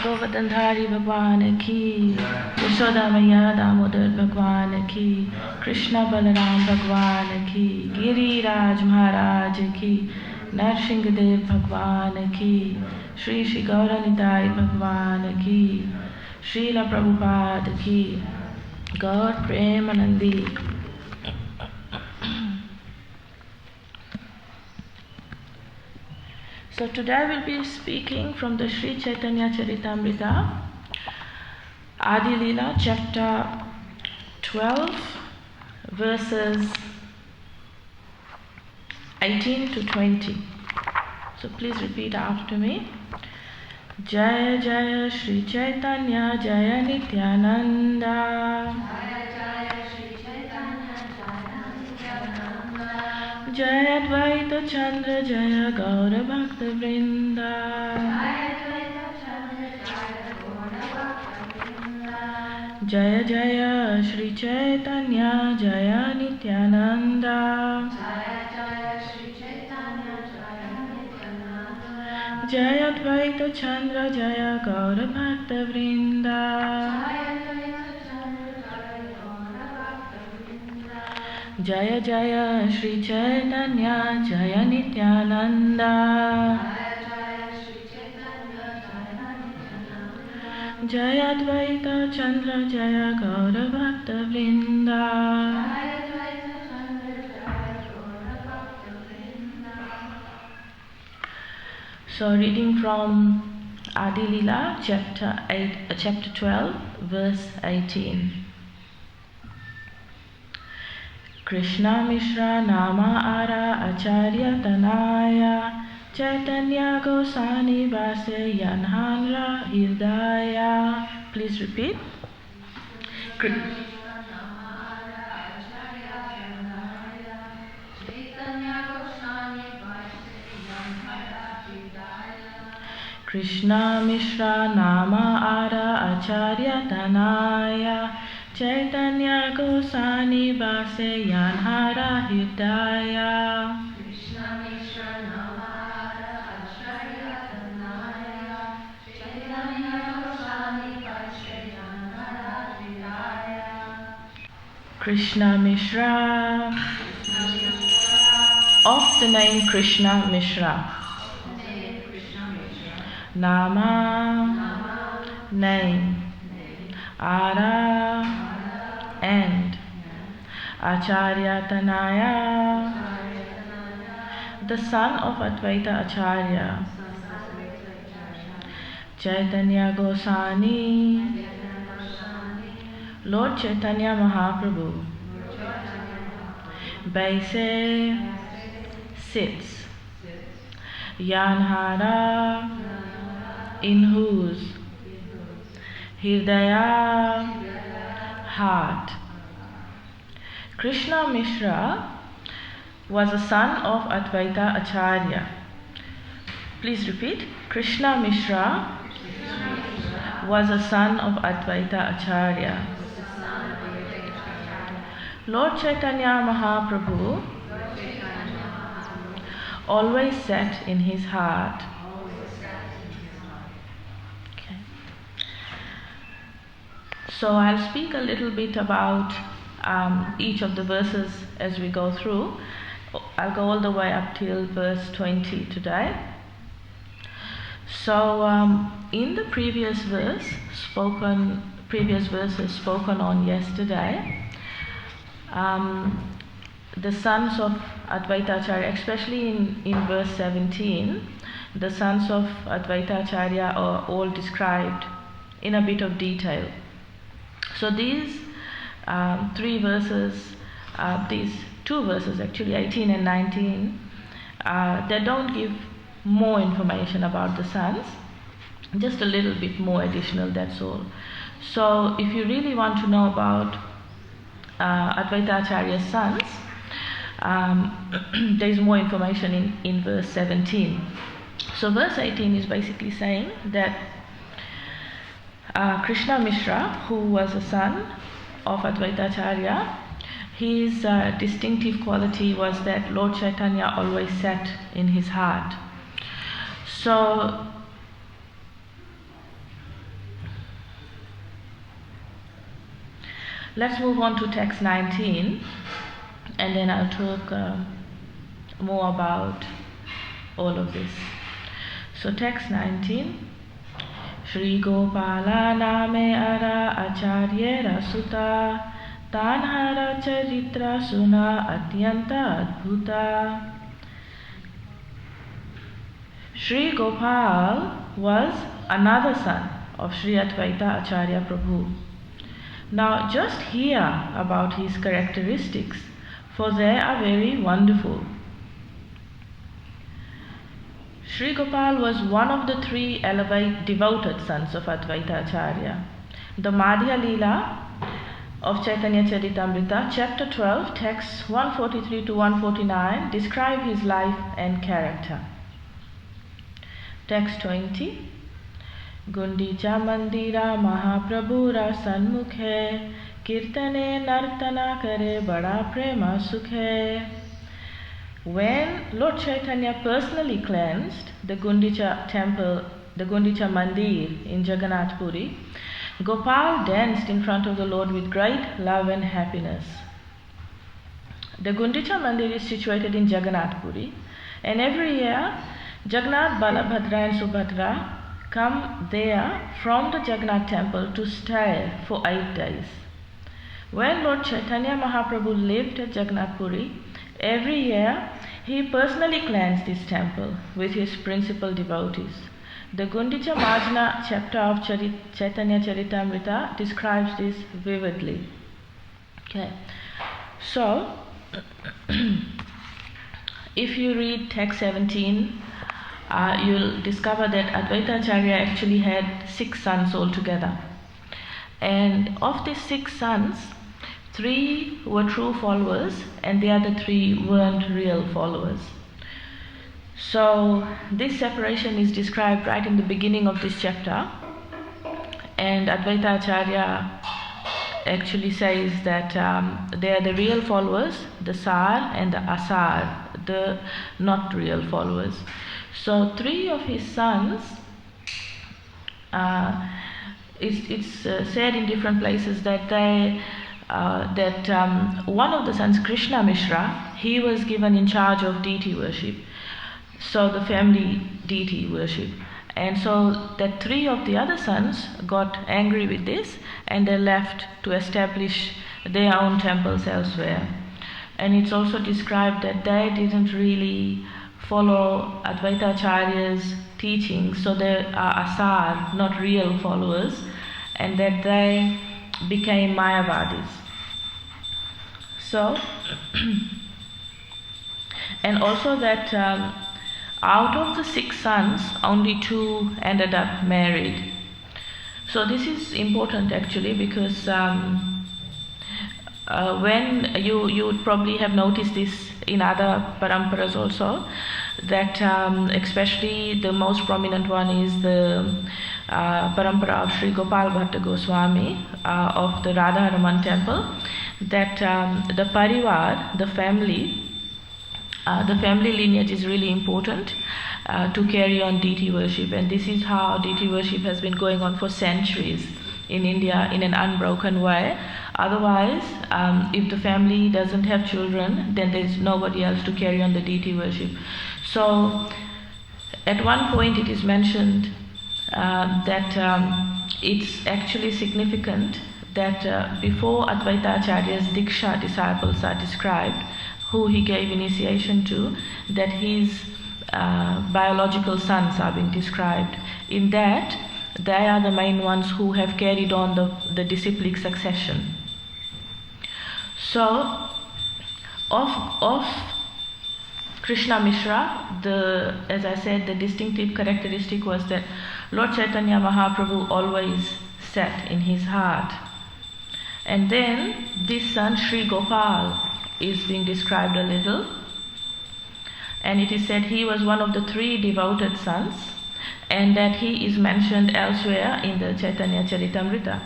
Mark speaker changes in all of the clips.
Speaker 1: Govardhan Bhagwan ki, Yashoda Maya Damodar Bhagwan ki, Krishna Balaram Bhagwan ki, Giriraj Maharaj ki, Narsinghadev Bhagwan ki, Shri Shri Gauranitai Bhagwan ki, Srila Prabhupada ki, Gaur Premanandi. So today we'll be speaking from the Sri Caitanya Caritamrita, Adi-lila, chapter 12, verses 18 to 20. So please repeat after me. Jaya Jaya Sri Caitanya Jaya Nityananda. Jaya Advaita Chandra Jaya Gaura Bhakta Vrinda. Jaya Jaya Sri Caitanya Jaya Nityananda. Jaya Advaita Chandra Jaya Gaura Bhakta Vrinda. Jaya Jaya Sri Caitanya Jaya Nityananda. Jaya Advaita Chandra Jaya Gaura Bhakta Vrinda. So reading from Adi-lila, chapter 12, verse 18. Krishna Mishra Nama Ara Acharya Tanaya Caitanya Gosani Vase Yanhanra Hidaya. Please repeat. Krishna Mishra Nama Ara Acharya Tanaya Caitanya Gosani Vase Yanhara Hidaya. Krishna Mishra Namara Acharya Tanaya Caitanya Gosani Vase Yanhara Hidaya. Krishna Mishra. Of the name Krishna Mishra. Nama, name. Ara, and. Acharya Tanaya, the son of Advaita Acharya. Caitanya Gosani, Lord Chaitanya Mahaprabhu. Baise, sits. Yanhara, in whose. Hridaya, heart. Krishna Mishra was a son of Advaita Acharya. Please repeat. Krishna Mishra was a son of Advaita Acharya. Lord Chaitanya Mahaprabhu always sat in his heart. Okay. So I'll speak a little bit about each of the verses as we go through. I'll go all the way up till verse 20 today. So in the previous verses spoken on yesterday, the sons of Advaita Acharya, especially in verse 17, the sons of Advaita Acharya are all described in a bit of detail. So these three verses, these two verses actually, 18 and 19, they don't give more information about the sons, just a little bit more additional, that's all. So if you really want to know about Advaita Acharya's sons, there is more information in verse 17. So verse 18 is basically saying that Krishna Mishra, who was a son of Advaita Acharya, his distinctive quality was that Lord Chaitanya always sat in his heart. So Let's move on to text 19, and then I'll talk more about all of this. So text 19. Shri Gopala name ara acharyera sutta tanhara charitra suna atyanta adbhuta. Shri Gopal was another son of Shri Advaita Acharya Prabhu. Now just hear about his characteristics, for they are very wonderful. Shri Gopal was one of the three devoted sons of Advaita Acharya. The Adi-lila of Caitanya Caritamrita, chapter 12, texts 143 to 149 describe his life and character. Text 20. Gundicha mandira mahaprabhura sanmukhe kirtane nartana kare bada prema sukhe. When Lord Chaitanya personally cleansed the Gundicha temple, the Gundicha Mandir in Jagannath Puri, Gopal danced in front of the Lord with great love and happiness. The Gundicha Mandir is situated in Jagannath Puri, and every year Jagannath, Balabhadra and Subhadra come there from the Jagannath temple to stay for 8 days. When Lord Chaitanya Mahaprabhu lived at Jagannath Puri, every year he personally cleansed this temple with his principal devotees. The Gundicha Majna chapter of Caitanya Caritamrita describes this vividly. Okay, so if you read text 17, you'll discover that Advaita Acharya actually had 6 sons altogether. And of these 6 sons, 3 were true followers and the other 3 weren't real followers. So this separation is described right in the beginning of this chapter, and Advaita Acharya actually says that they are the real followers, the Sar and the Asar, the not real followers. So 3 of his sons, it's said in different places that one of the sons, Krishna Mishra, he was given in charge of deity worship, so the family deity worship. And so that 3 of the other sons got angry with this, and they left to establish their own temples elsewhere. And it's also described that they didn't really follow Advaita Acharya's teachings, so they are asar, not real followers, and that they became Mayavadis. So, and also that out of the 6 sons, only 2 ended up married. So this is important actually, because when you would probably have noticed this in other paramparas also, that especially the most prominent one is the parampara of Sri Gopal Bhatta Goswami of the Radha-Raman temple, that the parivar, the family lineage is really important to carry on deity worship, and this is how deity worship has been going on for centuries in India in an unbroken way. Otherwise, if the family doesn't have children, then there's nobody else to carry on the deity worship. So at one point it is mentioned that it's actually significant that before Advaita Acharya's Diksha disciples are described, who he gave initiation to, that his biological sons are being described. In that, they are the main ones who have carried on the disciplic succession. So, of Krishna Mishra, as I said, the distinctive characteristic was that Lord Chaitanya Mahaprabhu always sat in his heart. And then this son Sri Gopal is being described a little, and it is said he was one of the 3 devoted sons, and that he is mentioned elsewhere in the Caitanya Caritamrita.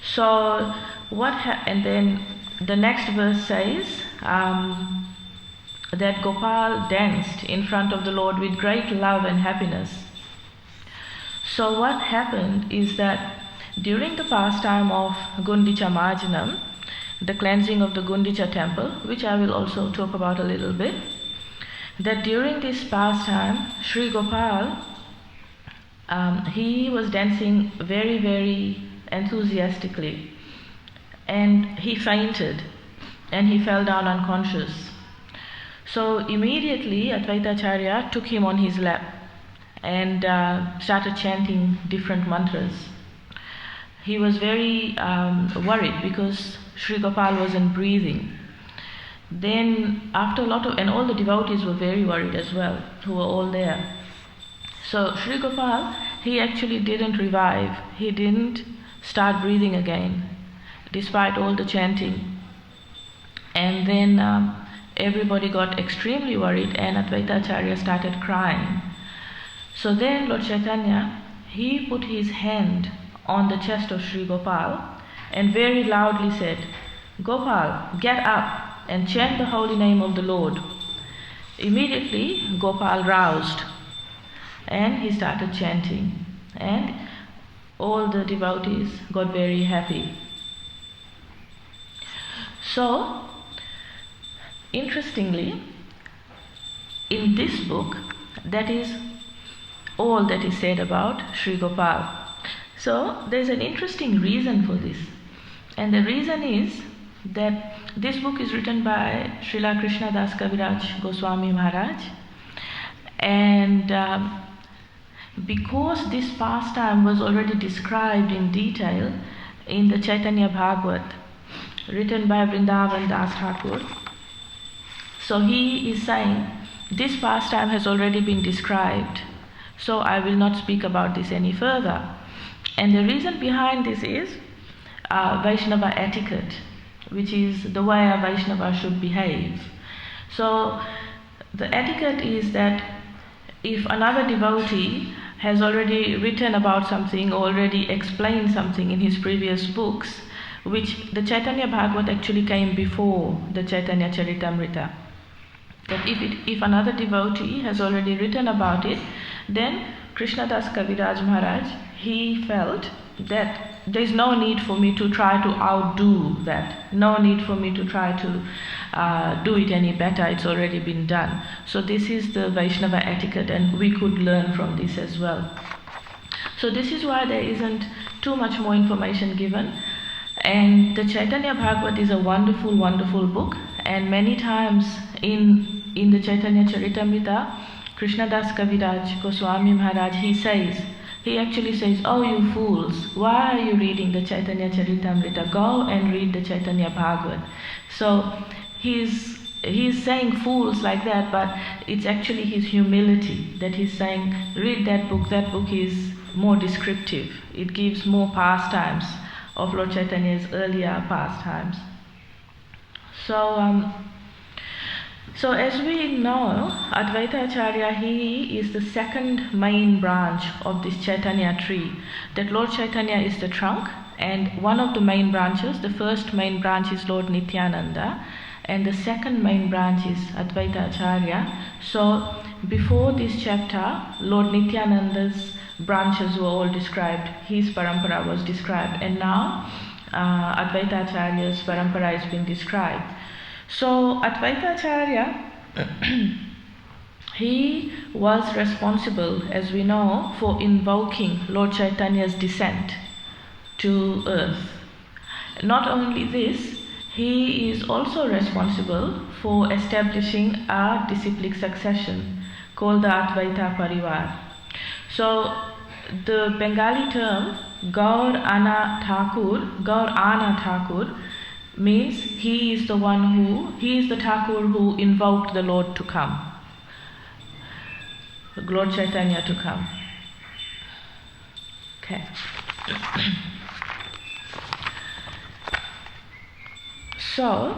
Speaker 1: So and then the next verse says that Gopal danced in front of the Lord with great love and happiness. So what happened is that during the pastime of Gundicha Majnam, the cleansing of the Gundicha temple, which I will also talk about a little bit, that during this pastime, Sri Gopal, he was dancing very, very enthusiastically, and he fainted and he fell down unconscious. So immediately Advaitacharya took him on his lap and started chanting different mantras. He was very worried because Sri Gopal wasn't breathing. Then after a lot of, and all the devotees were very worried as well, who were all there. So Sri Gopal, he actually didn't revive. He didn't start breathing again, despite all the chanting. And then everybody got extremely worried, and Advaitacharya started crying. So then Lord Chaitanya, he put his hand on the chest of Sri Gopal and very loudly said, "Gopal, get up and chant the holy name of the Lord." Immediately Gopal roused and he started chanting, and all the devotees got very happy. So, interestingly, in this book, that is all that is said about Sri Gopal. So, there is an interesting reason for this, and the reason is that this book is written by Srila Krishna Das Kaviraj Goswami Maharaj, and because this pastime was already described in detail in the Caitanya Bhagavat, written by Vrindavan Das Thakur, so he is saying this pastime has already been described, so I will not speak about this any further. And the reason behind this is Vaishnava etiquette, which is the way a Vaishnava should behave. So the etiquette is that if another devotee has already written about something, already explained something in his previous books, which the Caitanya Bhagavat actually came before the Caitanya Caritamrita, that if another devotee has already written about it, then Krishnadas Kaviraj Maharaj, he felt that there is no need for me to try to outdo that, no need for me to try to do it any better, it's already been done. So this is the Vaishnava etiquette, and we could learn from this as well. So this is why there isn't too much more information given. And the Caitanya Bhagavat is a wonderful, wonderful book, and many times in the Caitanya Caritamrita, Krishnadas Kaviraj Goswami Maharaj, he actually says, "Oh, you fools, why are you reading the Caitanya Caritamrita? Go and read the Caitanya Bhagavat." So he's saying fools like that, but it's actually his humility that he's saying, read that book is more descriptive, it gives more pastimes of Lord Chaitanya's earlier pastimes. So as we know, Advaitacharya, he is the second main branch of this Chaitanya tree. That Lord Chaitanya is the trunk, and one of the main branches, the first main branch is Lord Nityananda, and the second main branch is Advaitacharya. So before this chapter, Lord Nityananda's branches were all described, his parampara was described, and now Advaitacharya's parampara is being described. So Advaitacharya, he was responsible, as we know, for invoking Lord Chaitanya's descent to earth. Not only this, he is also responsible for establishing a disciplic succession called the Advaita Parivar. So the Bengali term Gaur Ana Thakur means he is the Thakur who invoked the Lord to come, Lord Chaitanya to come. Okay. So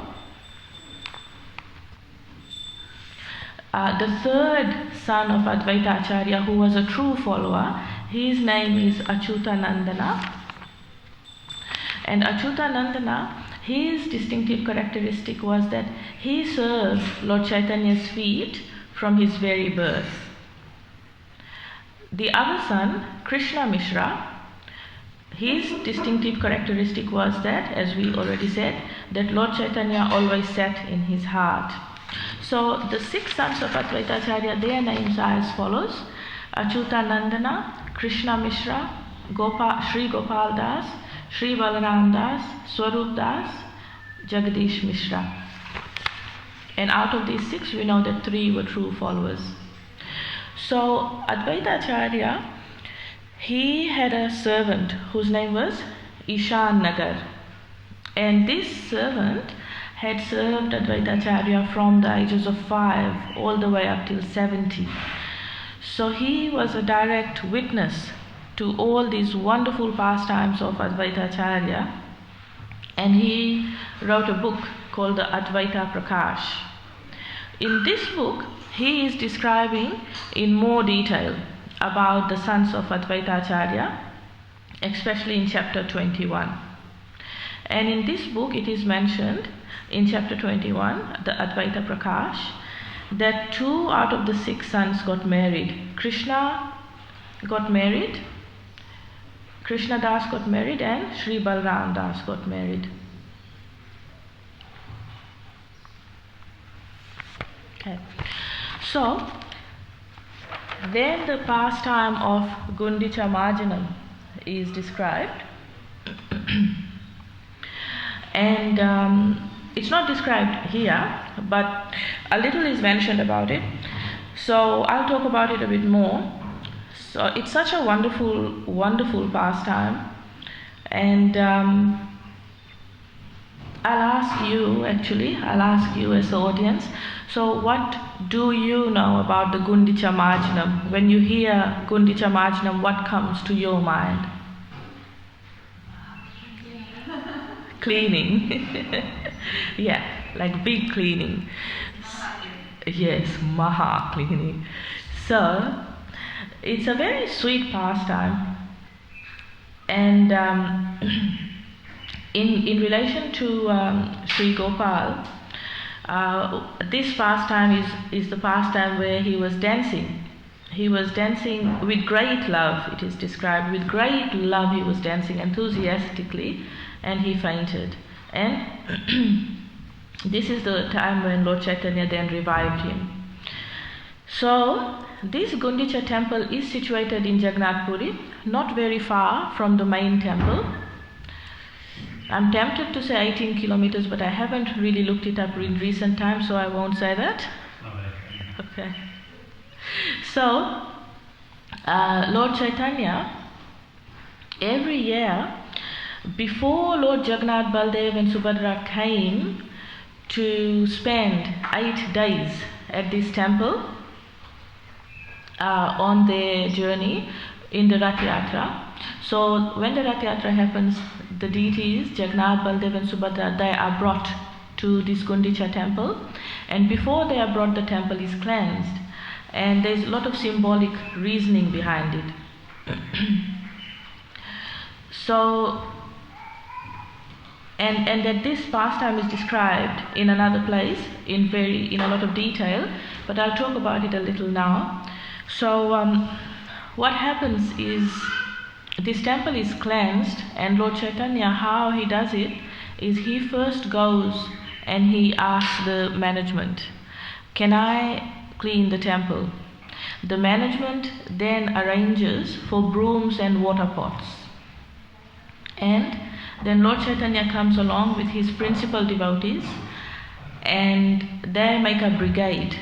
Speaker 1: the third son of Advaitacharya, who was a true follower, his name is Achyutanandana. And Achyutanandana, his distinctive characteristic was that he served Lord Chaitanya's feet from his very birth. The other son, Krishna Mishra, his distinctive characteristic was that, as we already said, that Lord Chaitanya always set in his heart. So the 6 sons of Advaita Acharya, their names are as follows: Achyutanandana, Krishna Mishra, Sri Gopal Das, Sri Balaram Das, Swarup Das, Jagadish Mishra. And out of these 6, we know that 3 were true followers. So Advaita Acharya, he had a servant whose name was Ishan Nagar. And this servant had served Advaita Acharya from the ages of 5 all the way up till 70. So he was a direct witness to all these wonderful pastimes of Advaita Acharya, and he wrote a book called the Advaita Prakash. In this book, he is describing in more detail about the sons of Advaita Acharya, especially in chapter 21. And in this book it is mentioned in chapter 21, the Advaita Prakash, that 2 out of the 6 sons got married. Krishna got married, Krishna Das got married, and Sri Balaram Das got married. Okay. So then the pastime of Gundicha Marjanam is described. And it's not described here, but a little is mentioned about it. So I'll talk about it a bit more. So it's such a wonderful, wonderful pastime. And I'll ask you as the audience, so what do you know about the Gundicha Marjanam? When you hear Gundicha Marjanam, what comes to your mind? Cleaning. Yeah, like big cleaning. Yes, maha cleaning. So it's a very sweet pastime, and in relation to Sri Gopal, this pastime is the pastime where he was dancing. He was dancing with great love, it is described. With great love he was dancing enthusiastically, and he fainted. And this is the time when Lord Chaitanya then revived him. So this Gundicha temple is situated in Jagannath Puri, not very far from the main temple. I'm tempted to say 18 kilometers, but I haven't really looked it up in recent times, so I won't say that. Okay. So Lord Chaitanya, every year, before Lord Jagannath, Baldev and Subhadra came to spend 8 days at this temple on their journey in the Rath Yatra. So when the Rath Yatra happens, the deities, Jagannath, Baldev and Subhadra, they are brought to this Gundicha temple, and before they are brought, the temple is cleansed, and there's a lot of symbolic reasoning behind it. So and that this pastime is described in another place in a lot of detail, but I'll talk about it a little now. So what happens is this temple is cleansed, and Lord Chaitanya, how he does it is he first goes and he asks the management, can I clean the temple? The management then arranges for brooms and water pots, and then Lord Chaitanya comes along with his principal devotees, and they make a brigade.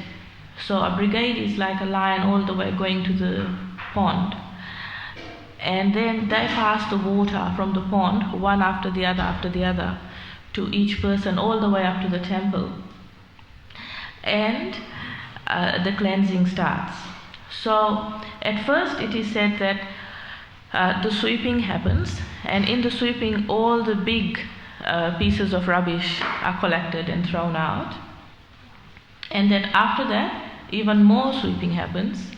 Speaker 1: So a brigade is like a line all the way going to the pond, and then they pass the water from the pond one after the other to each person all the way up to the temple, and the cleansing starts. So at first it is said that the sweeping happens, and in the sweeping all the big pieces of rubbish are collected and thrown out, and then after that even more sweeping happens,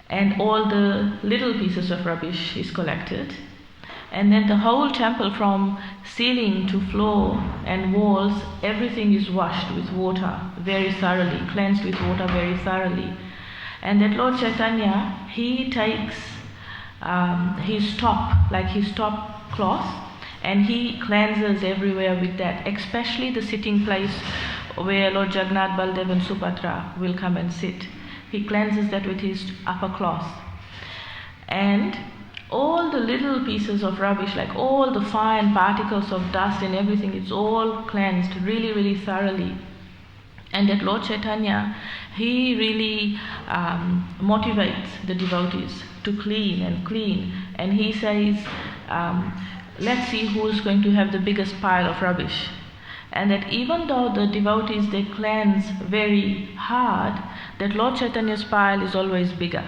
Speaker 1: and all the little pieces of rubbish is collected, and then the whole temple from ceiling to floor and walls, everything is washed with water very thoroughly, cleansed with water very thoroughly. And that Lord Chaitanya, he takes his top cloth, And he cleanses everywhere with that, especially the sitting place where Lord Jagannath, Baldev and Subhadra will come and sit. He cleanses that with his upper cloth. And all the little pieces of rubbish, like all the fine particles of dust and everything, it's all cleansed really, really thoroughly. And that Lord Chaitanya, he really motivates the devotees to clean and clean. And he says, let's see who's going to have the biggest pile of rubbish. And that even though the devotees, they cleanse very hard, that Lord Chaitanya's pile is always bigger.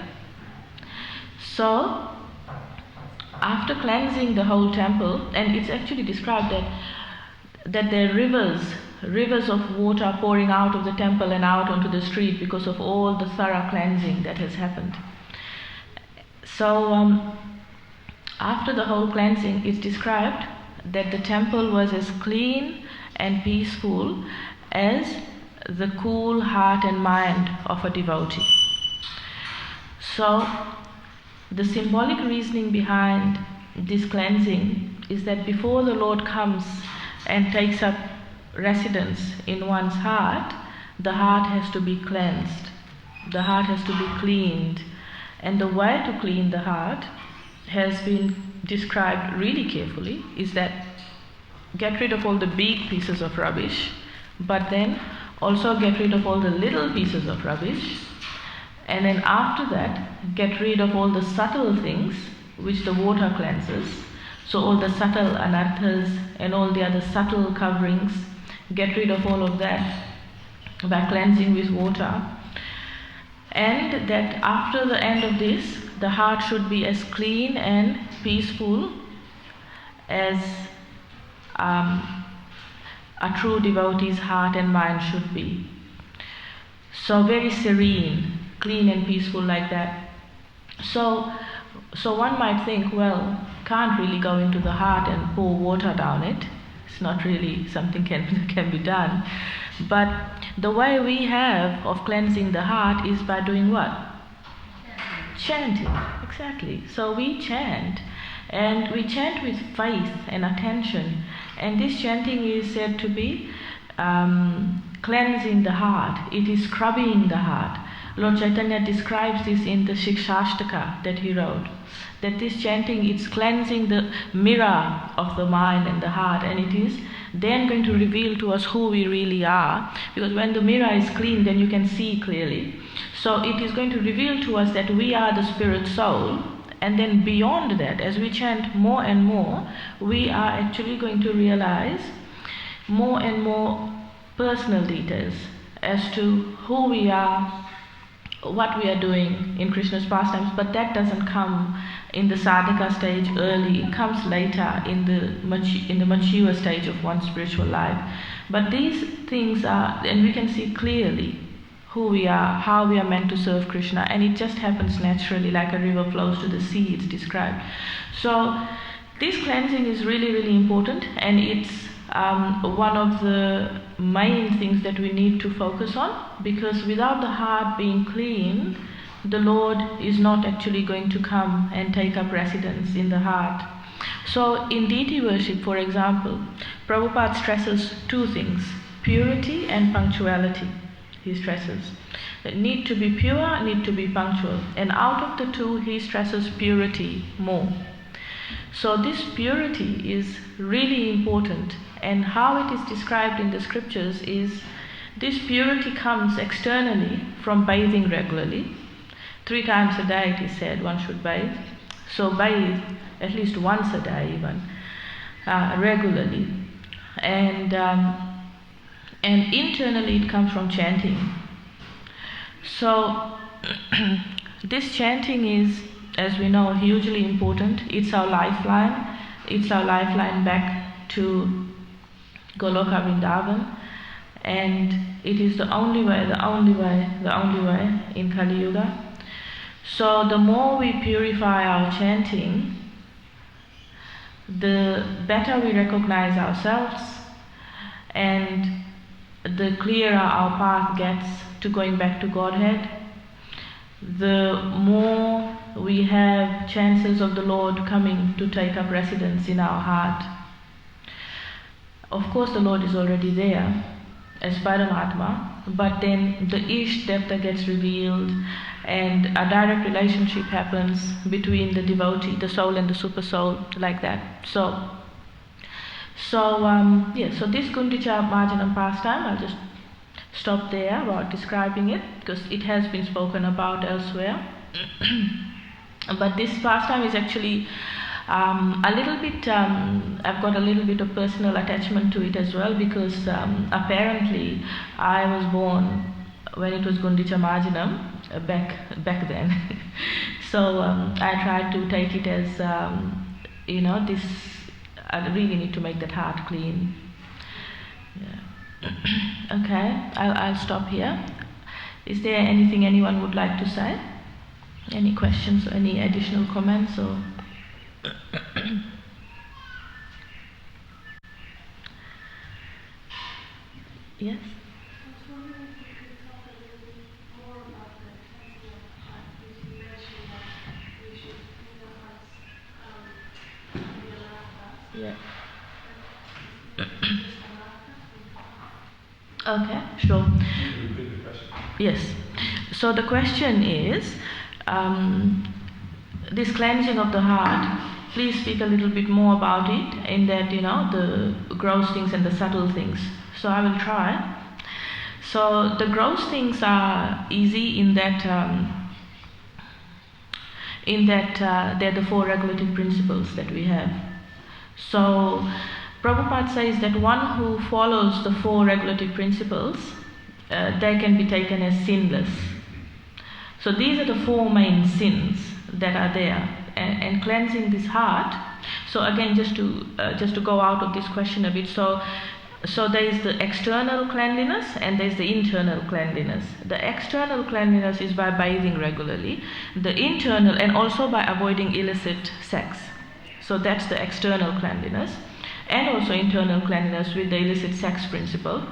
Speaker 1: So, after cleansing the whole temple, and it's actually described that there are rivers of water pouring out of the temple and out onto the street because of all the thorough cleansing that has happened. So, after the whole cleansing, it's described that the temple was as clean and peaceful as the cool heart and mind of a devotee. So, the symbolic reasoning behind this cleansing is that before the Lord comes and takes up residence in one's heart, the heart has to be cleansed. The heart has to be cleaned. And the way to clean the heart has been described really carefully, is that get rid of all the big pieces of rubbish, but then also get rid of all the little pieces of rubbish. And then after that, get rid of all the subtle things which the water cleanses. So all the subtle anarthas and all the other subtle coverings, get rid of all of that by cleansing with water. And that after the end of this, the heart should be as clean and peaceful as a true devotee's heart and mind should be. So very serene, clean and peaceful like that. So one might think, well, can't really go into the heart and pour water down it. It's not really something can be done. But the way we have of cleansing the heart is by doing what? Chanting. Exactly. So we chant. And we chant with faith and attention. And this chanting is said to be cleansing the heart. It is scrubbing the heart. Lord Chaitanya describes this in the Shikshashtaka that he wrote. That this chanting, it's cleansing the mirror of the mind and the heart, and it is then going to reveal to us who we really are. Because when the mirror is clean, then you can see clearly. So it is going to reveal to us that we are the spirit soul. And then beyond that, as we chant more and more, we are actually going to realize more and more personal details as to who we are, what we are doing in Krishna's pastimes. But that doesn't come in the sadhaka stage early. It comes later in the mature stage of one's spiritual life. But these things are, and we can see clearly who we are, how we are meant to serve Krishna, and it just happens naturally, like a river flows to the sea, it's described. So this cleansing is really, really important, and it's one of the main things that we need to focus on, because without the heart being clean, the Lord is not actually going to come and take up residence in the heart. So in deity worship, for example, Prabhupada stresses two things, purity and punctuality. He stresses that need to be pure, need to be punctual. And out of the two, he stresses purity more. So this purity is really important. And how it is described in the scriptures is this purity comes externally from bathing regularly. 3 times a day it is said one should bathe. So bathe at least once a day even, regularly. And internally it comes from chanting. So this chanting is, as we know, hugely important. It's our lifeline. It's our lifeline back to Goloka Vrindavan. And it is the only way in Kali Yuga. So the more we purify our chanting, the better we recognize ourselves, and the clearer our path gets to going back to Godhead, the more we have chances of the Lord coming to take up residence in our heart. Of course, the Lord is already there as Paramatma, but then the Ish Devta gets revealed and a direct relationship happens between the devotee, the soul and the super soul, like that. So this Gundicha Marjanam pastime, I'll just stop there about describing it because it has been spoken about elsewhere. But this pastime is actually a little bit, I've got a little bit of personal attachment to it as well, because apparently I was born when it was Gundicha Marjanam back then. So I tried to take it as, this, I really need to make that heart clean. Yeah. Okay, I'll stop here. Is there anything anyone would like to say? Any questions or any additional comments or? Yes? Yeah. Okay, sure. Yes. So the question is, this cleansing of the heart, please speak a little bit more about it, in that, the gross things and the subtle things. So I will try. So the gross things are easy in that they're the four regulative principles that we have. So Prabhupada says that one who follows the four regulative principles, they can be taken as sinless. So these are the four main sins that are there, and cleansing this heart. So again, just to go out of this question a bit. So there is the external cleanliness and there is the internal cleanliness. The external cleanliness is by bathing regularly. The internal, and also by avoiding illicit sex. So that's the external cleanliness, and also internal cleanliness with the illicit sex principle.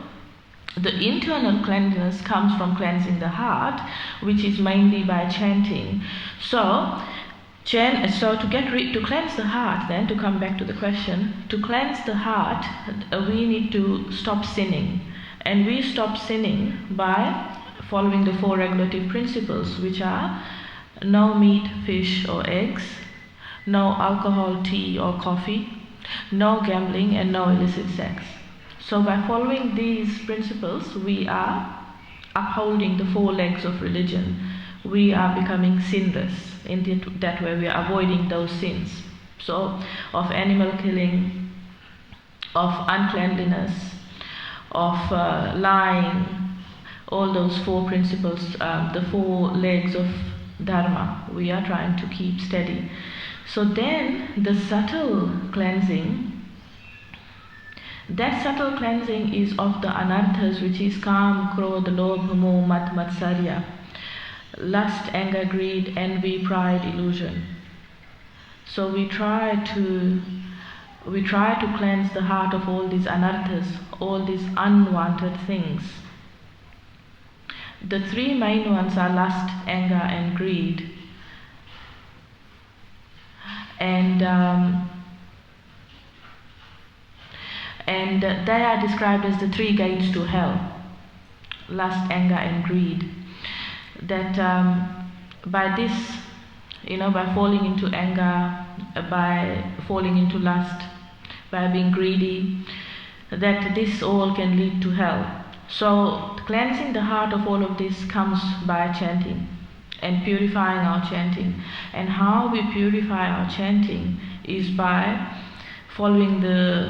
Speaker 1: The internal cleanliness comes from cleansing the heart, which is mainly by chanting. So to cleanse the heart, then, to come back to the question, to cleanse the heart, we need to stop sinning. And we stop sinning by following the four regulative principles, which are no meat, fish or eggs, no alcohol, tea or coffee, no gambling, and no illicit sex. So by following these principles, we are upholding the four legs of religion. We are becoming sinless. In that way, we are avoiding those sins. So, of animal killing, of uncleanliness, of lying, all those four principles, the four legs of Dharma, we are trying to keep steady. So then, the subtle cleansing, that subtle cleansing is of the anarthas, which is kam, krodha, lobha, moha, mat, matsarya. Lust, anger, greed, envy, pride, illusion. So we try to cleanse the heart of all these anarthas, all these unwanted things. The three main ones are lust, anger, and greed. And they are described as the three gates to hell: lust, anger, and greed. That by this, by falling into anger, by falling into lust, by being greedy, that this all can lead to hell. So cleansing the heart of all of this comes by chanting and purifying our chanting. And how we purify our chanting is by following the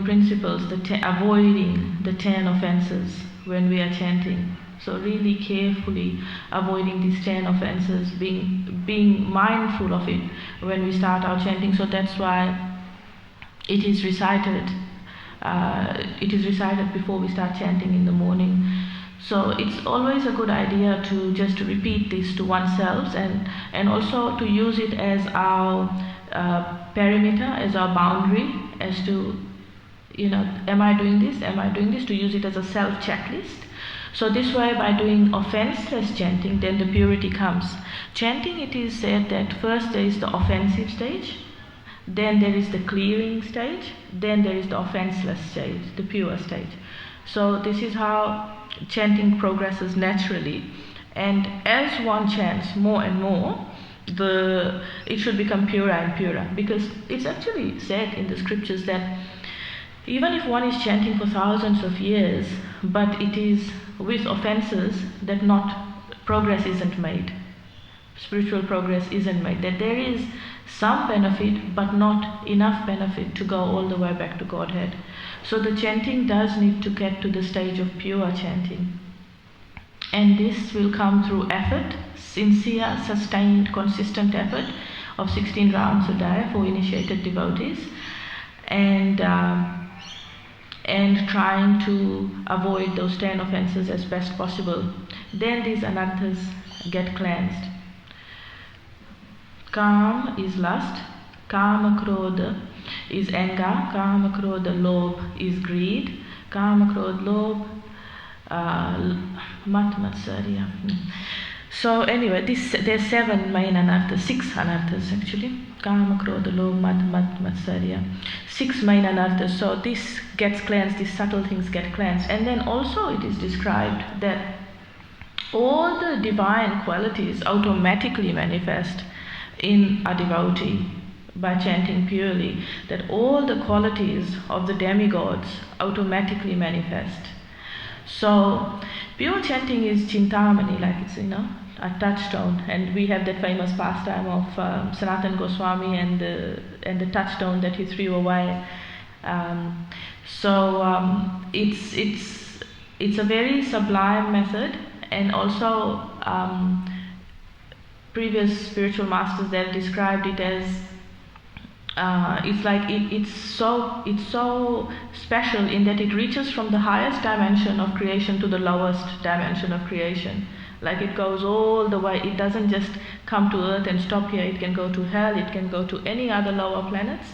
Speaker 1: principles, avoiding the 10 offenses when we are chanting. So really carefully avoiding these 10 offenses, being mindful of it when we start our chanting. So that's why it is recited before we start chanting in the morning. So it's always a good idea to just repeat this to oneself, and also to use it as our perimeter, as our boundary, as to, am I doing this? Am I doing this? To use it as a self-checklist. So this way, by doing offenseless chanting, then the purity comes. Chanting, it is said that first there is the offensive stage, then there is the clearing stage, then there is the offenseless stage, the pure stage. So this is how chanting progresses naturally. And as one chants more and more, it should become purer and purer, because it's actually said in the scriptures that even if one is chanting for thousands of years, but it is with offenses, that progress isn't made. Spiritual progress isn't made. That there is some benefit, but not enough benefit to go all the way back to Godhead. So the chanting does need to get to the stage of pure chanting. And this will come through effort, sincere, sustained, consistent effort of 16 rounds a day for initiated devotees, and trying to avoid those 10 offenses as best possible. Then these anarthas get cleansed. Kam is lust, Kama Krodha is anger, Kama Krodha Lobh is greed, Kama Krodha Lobh Mat Matsarya. So anyway, there's 7 main anarthas, 6 anarthas actually. Kama Krodha Lobh Mat Matsarya. 6 main anarthas. So this gets cleansed, these subtle things get cleansed. And then also it is described that all the divine qualities automatically manifest in a devotee by chanting purely, that all the qualities of the demigods automatically manifest. So pure chanting is Chintamani, like it's a touchstone, and we have that famous pastime of Sanatana Goswami and the touchstone that he threw away. It's a very sublime method, and also previous spiritual masters, they've described it as it's so special in that it reaches from the highest dimension of creation to the lowest dimension of creation. Like it goes all the way. It doesn't just come to earth and stop here. It can go to hell, it can go to any other lower planets,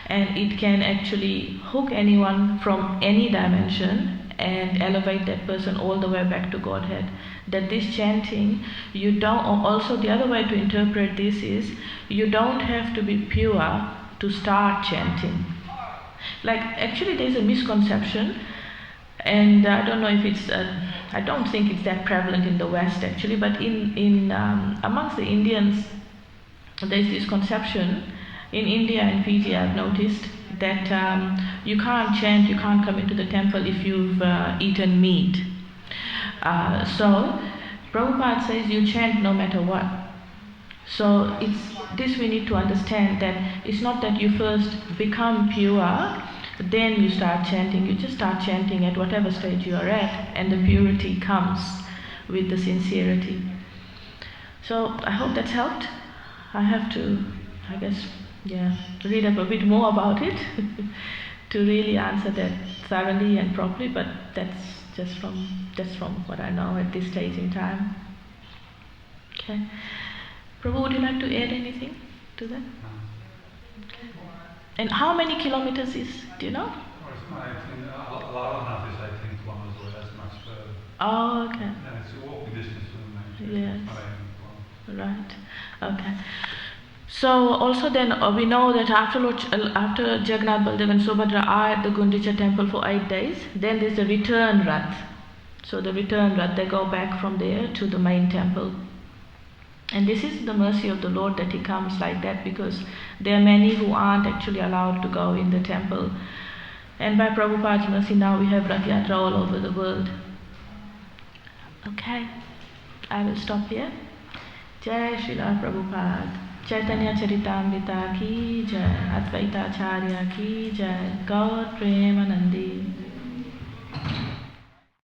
Speaker 1: and it can actually hook anyone from any dimension and elevate that person all the way back to Godhead. That this chanting, also the other way to interpret this is, you don't have to be pure to start chanting. Like actually there's a misconception, and I don't know if I don't think it's that prevalent in the West actually, but in amongst the Indians, there's this conception. In India and Fiji, I've noticed that you can't chant, you can't come into the temple if you've eaten meat. So Prabhupada says you chant no matter what. So this we need to understand, that it's not that you first become pure, then you start chanting. You just start chanting at whatever stage you are at, and the purity comes with the sincerity. So I hope that's helped. I have to, I guess, read up a bit more about it to really answer that thoroughly and properly, but that's just from what I know at this stage in time. Okay. Prabhu, would you like to add anything to that? Okay. And how many kilometers do you know?
Speaker 2: I think a lot of numbers, I think kilometers away, that's much further.
Speaker 1: Oh, okay.
Speaker 2: Yeah, it's a walking distance from the
Speaker 1: Yes. Right. Okay. So also then we know that after Jagannath, Baldev and Subhadra are at the Gundicha temple for 8 days, then there's the return Rath. So the return Rath, they go back from there to the main temple. And this is the mercy of the Lord that he comes like that, because there are many who aren't actually allowed to go in the temple. And by Prabhupada's mercy now we have Rath Yatra all over the world. Okay, I will stop here. Jai Srila Prabhupada. Caitanya Caritamrita ki jai, Advaita Acharya ki jai, Gaur Premanandi.